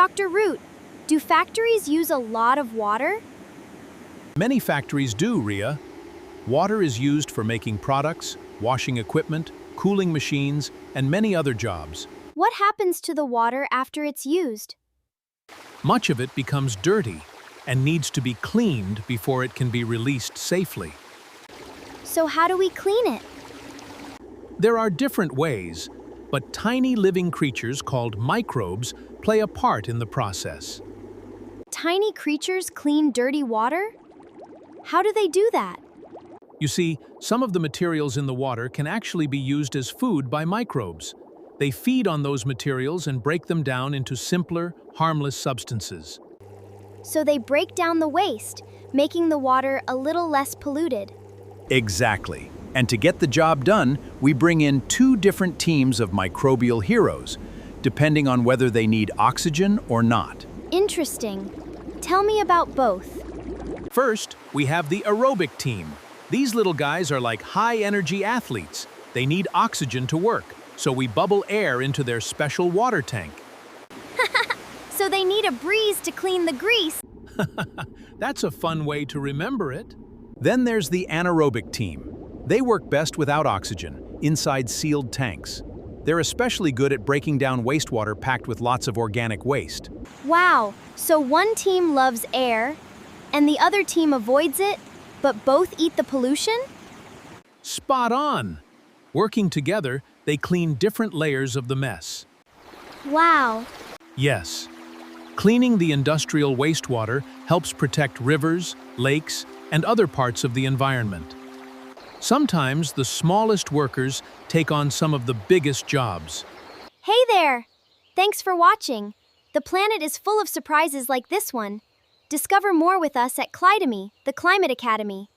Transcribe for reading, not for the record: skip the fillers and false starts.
Dr. Root, do factories use a lot of water? Many factories do, Riya. Water is used for making products, washing equipment, cooling machines, and many other jobs. What happens to the water after it's used? Much of it becomes dirty and needs to be cleaned before it can be released safely. So how do we clean it? There are different ways, but tiny living creatures called microbes play a part in the process. Tiny creatures clean dirty water? How do they do that? You see, some of the materials in the water can actually be used as food by microbes. They feed on those materials and break them down into simpler, harmless substances. So they break down the waste, making the water a little less polluted. Exactly. And to get the job done, we bring in two different teams of microbial heroes, depending on whether they need oxygen or not. Interesting. Tell me about both. First, we have the Aerobic Team. These little guys are like high-energy athletes. They need oxygen to work, so we bubble air into their special water tank. So they need a breeze to clean the grease. That's a fun way to remember it. Then there's the Anaerobic Team. They work best without oxygen, inside sealed tanks. They're especially good at breaking down wastewater packed with lots of organic waste. Wow, so one team loves air, and the other team avoids it, but both eat the pollution? Spot on! Working together, they clean different layers of the mess. Wow. Yes. Cleaning the industrial wastewater helps protect rivers, lakes, and other parts of the environment. Sometimes the smallest workers take on some of the biggest jobs. Hey there! Thanks for watching. The planet is full of surprises like this one. Discover more with us at Clidemy, the Climate Academy.